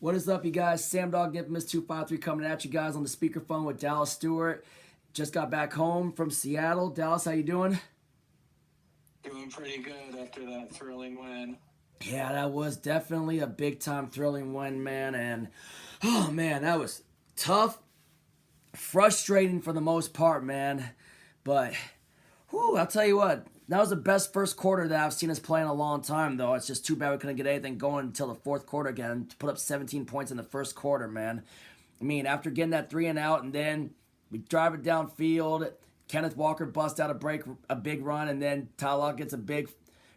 What is up, you guys? Sam Dog Infamous 253 coming at you guys on the speakerphone with Dallas Stewart. Just got back home from Seattle. Dallas, how you doing? Doing pretty good after that thrilling win. Yeah, that was definitely a big time thrilling win, man. And oh man, that was tough, frustrating for the most part, man. But whew, I'll tell you what, that was the best first quarter that I've seen us play in a long time, though. It's just too bad we couldn't get anything going until the fourth quarter again to put up 17 points in the first quarter, man. I mean, after getting that three and out, and then we drive it downfield. Kenneth Walker busts out a big run, and then Tyler gets a big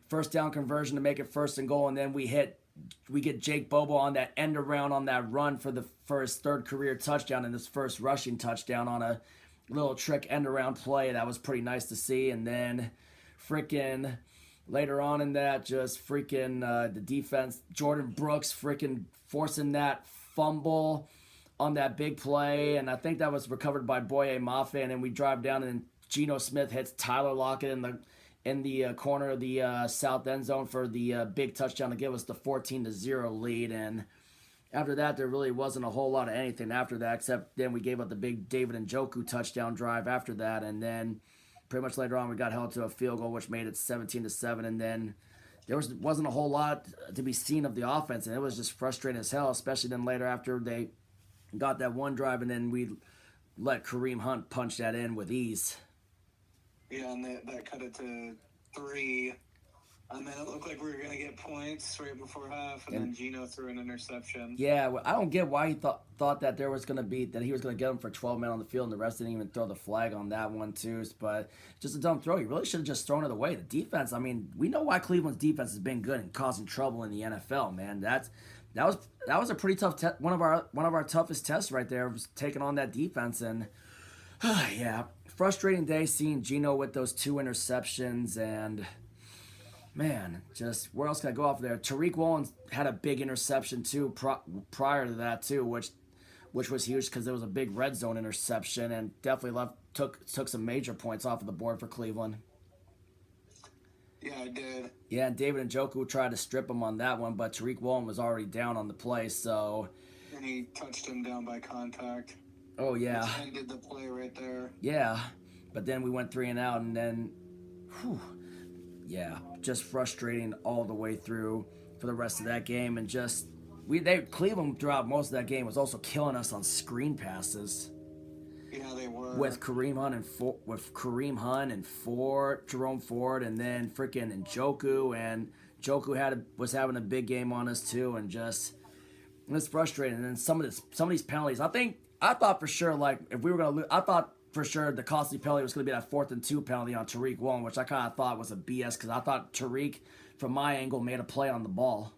first down conversion to make it first and goal, and then we get Jake Bobo on that end around on that run for his third career touchdown and his first rushing touchdown on a little trick end around play. That was pretty nice to see. And then freaking later on in that, just freaking the defense, Jordan Brooks freaking forcing that fumble on that big play, and I think that was recovered by Boye Mafe, and then we drive down and Geno Smith hits Tyler Lockett in the corner of the south end zone for the big touchdown to give us the 14-0 lead. And after that, there really wasn't a whole lot of anything after that, except then we gave up the big David Njoku touchdown drive after that, and then pretty much later on we got held to a field goal, which made it 17-7, and then there wasn't a whole lot to be seen of the offense, and it was just frustrating as hell, especially then later after they got that one drive, and then we let Kareem Hunt punch that in with ease. Yeah, and that cut it to 3. And then it looked like we were going to get points right before half, and then Geno threw an interception. Yeah, well, I don't get why he thought that there was going to be that he was going to get him for 12 men on the field, and the rest didn't even throw the flag on that one too. But just a dumb throw. He really should have just thrown it away. The defense. I mean, we know why Cleveland's defense has been good and causing trouble in the NFL, man. That was a pretty tough one of our toughest tests right there, was taking on that defense. And yeah, frustrating day seeing Geno with those 2 interceptions. And man, just where else can I go off there? Tariq Woolen had a big interception too prior to that too, which was huge because there was a big red zone interception and definitely took some major points off of the board for Cleveland. Yeah, I did. Yeah, and David Njoku tried to strip him on that one, but Tariq Woolen was already down on the play, so... And he touched him down by contact. Oh, yeah. Which ended the play right there. Yeah, but then we went 3 and out, and then... Whew, yeah, just frustrating all the way through for the rest of that game, and just... Cleveland throughout most of that game was also killing us on screen passes. Yeah, they were. With Kareem Hunt and Jerome Ford, and then freaking Njoku, and Njoku was having a big game on us too, and just it's frustrating. And then some of these penalties, I thought for sure, like, if we were gonna lose, I thought for sure the costly penalty was gonna be that 4th and 2 penalty on Tariq Woolen, which I kind of thought was a BS because I thought Tariq, from my angle, made a play on the ball.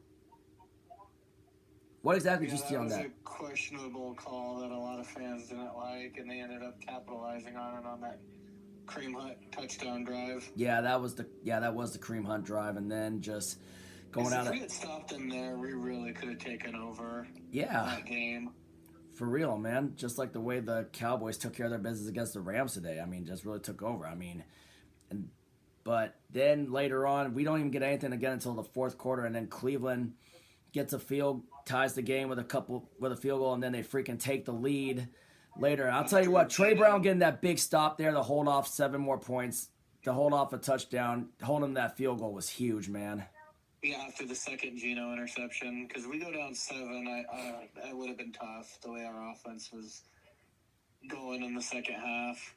What exactly did you see on that? That was a questionable call that a lot of fans didn't like, and they ended up capitalizing on it on that Kareem Hunt touchdown drive. Yeah, that was the Kareem Hunt drive, and then just going out. If we had stopped them there, we really could have taken over. Yeah, that game. For real, man. Just like the way the Cowboys took care of their business against the Rams today. I mean, just really took over. I mean, but then later on, we don't even get anything again until the fourth quarter, and then Cleveland gets ties the game with a field goal, and then they freaking take the lead later. I'll tell you what, Trey Brown getting that big stop there to hold off 7 more points, to hold off a touchdown, holding that field goal was huge, man. Yeah, after the second Geno interception, because we go down 7, that would have been tough the way our offense was going in the second half.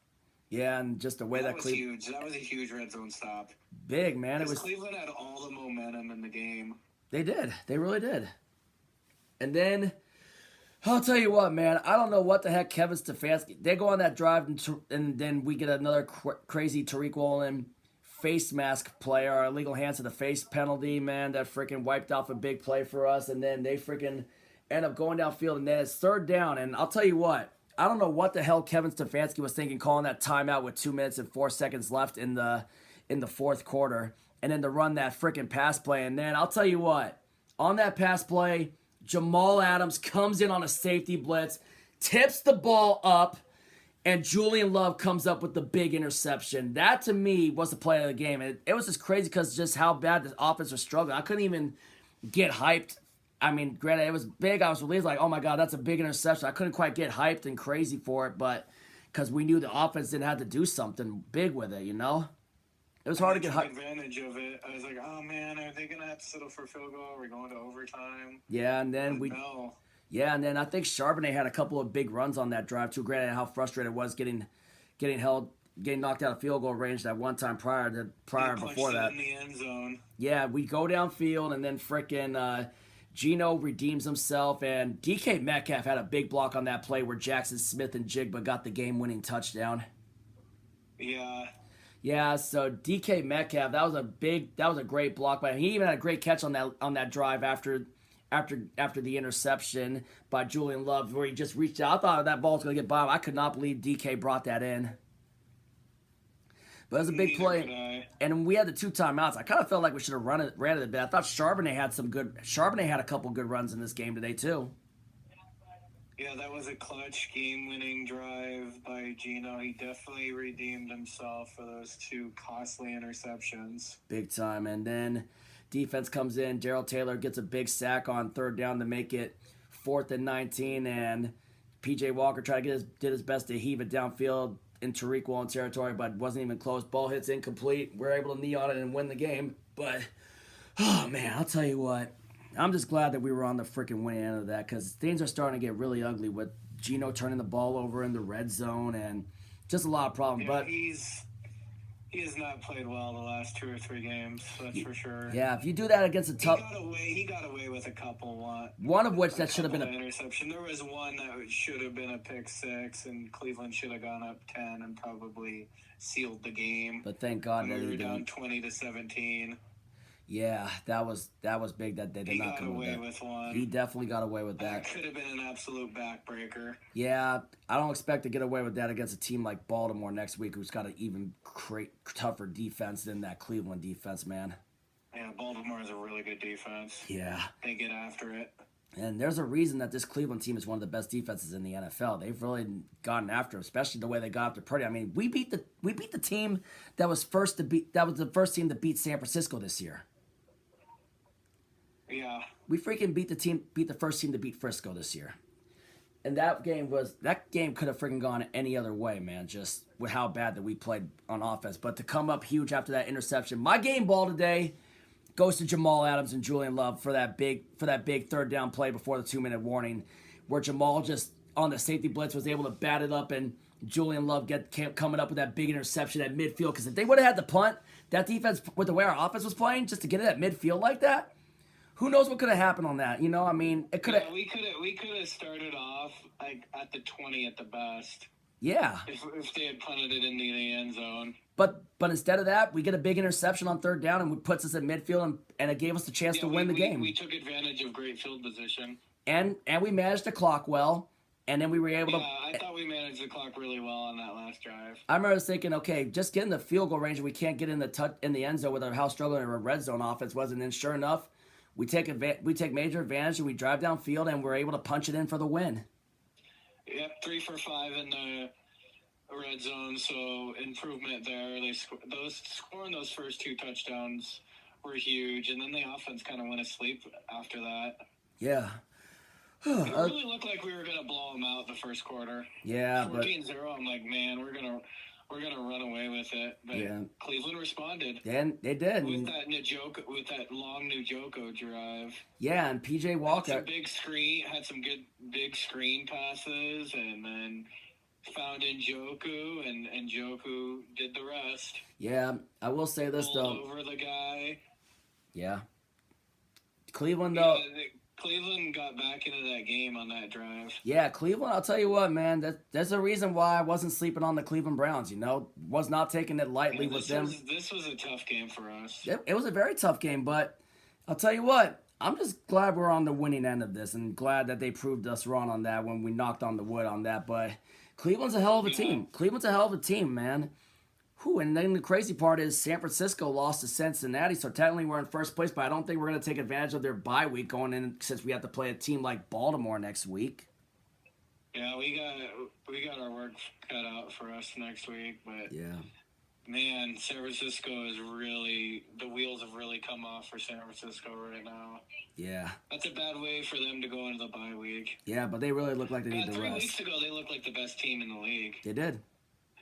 Yeah, and just the way that was huge. That was a huge red zone stop. Big, man. It was. Cleveland had all the momentum in the game. They did. They really did. And then, I'll tell you what, man. I don't know what the heck Kevin Stefanski. They go on that drive, and then we get another crazy Tariq Woolen face mask play, or illegal hands to the face penalty, man. That freaking wiped off a big play for us. And then they freaking end up going downfield, and then it's 3rd down. And I'll tell you what. I don't know what the hell Kevin Stefanski was thinking calling that timeout with 2 minutes and 4 seconds left in the fourth quarter, and then to run that freaking pass play. And then I'll tell you what, on that pass play, Jamal Adams comes in on a safety blitz, tips the ball up, and Julian Love comes up with the big interception. That, to me, was the play of the game. It was just crazy because just how bad the offense was struggling. I couldn't even get hyped I mean, granted, it was big. I was relieved, like, oh my God, that's a big interception. I couldn't quite get hyped and crazy for it, but because we knew the offense didn't have to do something big with it, you know? It was hard to get took hyped. advantage of it. I was like, oh man, are they gonna have to settle for a field goal? Are we going to overtime? Yeah, and then But no. yeah, and then I think Charbonnet had a couple of big runs on that drive too. Granted, how frustrated it was getting knocked out of field goal range that one time prior before that. In the end zone. Yeah, we go downfield and then frickin' Gino redeems himself, and DK Metcalf had a big block on that play where Jackson Smith and Jigba got the game-winning touchdown. Yeah. Yeah, so DK Metcalf, that was a great block, but he even had a great catch on that drive after the interception by Julian Love, where he just reached out. I thought that ball was going to get by him. I could not believe DK brought that in. But it was a big play, and we had the 2 timeouts. I kind of felt like we should have ran it a bit. I thought Charbonnet had a couple good runs in this game today too. Yeah, that was a clutch game-winning drive by Gino. He definitely redeemed himself for those 2 costly interceptions. Big time. And then defense comes in. Darrell Taylor gets a big sack on 3rd down to make it 4th and 19, and P.J. Walker did his best to heave it downfield in Tariq Woolen territory, but wasn't even close. Ball hits incomplete. We're able to knee on it and win the game. But, oh, man, I'll tell you what. I'm just glad that we were on the freaking winning end of that, because things are starting to get really ugly with Gino turning the ball over in the red zone and just a lot of problems. Yeah, but he has not played well the last 2 or 3 games, that's for sure. Yeah, if you do that against a tough... He got away with a couple. One of which that should have been an interception. There was one that should have been a pick 6, and Cleveland should have gone up 10 and probably sealed the game. But thank God that we he were didn't. down 20-17. Yeah, that was big that they did not come away with that. With one. He definitely got away with that. That could have been an absolute backbreaker. Yeah, I don't expect to get away with that against a team like Baltimore next week, who's got an even tougher defense than that Cleveland defense, man. Yeah, Baltimore is a really good defense. Yeah. They get after it. And there's a reason that this Cleveland team is one of the best defenses in the NFL. They've really gotten after, especially the way they got after Purdy. I mean, we beat the team that was the first team to beat San Francisco this year. Yeah. We freaking beat the first team to beat Frisco this year. And that game could have freaking gone any other way, man, just with how bad that we played on offense. But to come up huge after that interception, my game ball today goes to Jamal Adams and Julian Love for that big 3rd down play before the 2-minute warning, where Jamal just on the safety blitz was able to bat it up, and Julian Love coming up with that big interception at midfield. Because if they would have had the punt, that defense, with the way our offense was playing, just to get it at midfield like that, who knows what could have happened on that? You know, I mean, it could have. Yeah, we could have started off like at the 20 at the best. Yeah. If they had punted it into the end zone. But instead of that, we get a big interception on 3rd down, and it puts us at midfield, and it gave us the chance to win the game. We took advantage of great field position. And we managed to clock well, and then we were able to. Yeah, I thought we managed the clock really well on that last drive. I remember thinking, okay, just get in the field goal range, and we can't get in the end zone with how struggling our red zone offense was. And then sure enough, we take major advantage, and we drive downfield, and we're able to punch it in for the win. Yep, 3 for 5 in the red zone, so improvement there. Scoring those first 2 touchdowns were huge, and then the offense kind of went asleep after that. Yeah. It really looked like we were going to blow them out the first quarter. Yeah, 14-0, I'm like, man, we're gonna run away with it. But yeah. Cleveland responded. And they did. With that long Njoku drive. Yeah, and P.J. Walker had some good big screen passes, and then found Njoku, and Njoku did the rest. Yeah, I will say this though. Over the guy. Yeah. Cleveland though. Yeah, Cleveland got back into that game on that drive. Yeah, Cleveland, I'll tell you what, man, there's a reason why I wasn't sleeping on the Cleveland Browns, you know. Was not taking it lightly with them. This was a tough game for us. It was a very tough game, but I'll tell you what, I'm just glad we're on the winning end of this, and glad that they proved us wrong on that when we knocked on the wood on that. But Cleveland's a hell of a team. Cleveland's a hell of a team, man. And then the crazy part is San Francisco lost to Cincinnati, so technically we're in first place, but I don't think we're going to take advantage of their bye week going in, since we have to play a team like Baltimore next week. Yeah, we got our work cut out for us next week, but yeah, Man, San Francisco is really, the wheels have really come off for San Francisco right now. Yeah. That's a bad way for them to go into the bye week. Yeah, but they really look like they need the 3 rest. weeks ago, they looked like the best team in the league. They did.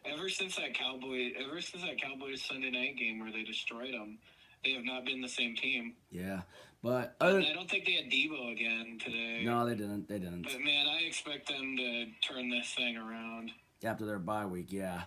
Ever since that Cowboys Sunday night game where they destroyed them, they have not been the same team. Yeah. But I don't think they had Debo again today. No, they didn't. They didn't. But man, I expect them to turn this thing around. After their bye week, yeah.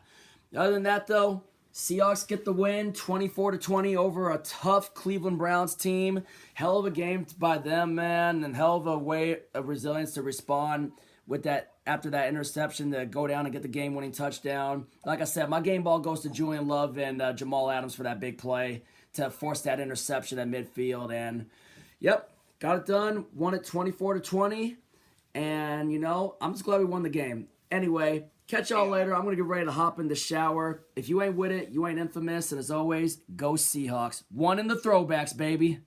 Other than that, though, Seahawks get the win, 24-20 over a tough Cleveland Browns team. Hell of a game by them, man, and hell of a way of resilience to respond with that after that interception to go down and get the game-winning touchdown. Like I said, my game ball goes to Julian Love and Jamal Adams for that big play to force that interception at midfield. And, yep, got it done. Won it 24-20. And, you know, I'm just glad we won the game. Anyway, catch y'all later. I'm going to get ready to hop in the shower. If you ain't with it, you ain't infamous. And as always, go Seahawks. One in the throwbacks, baby.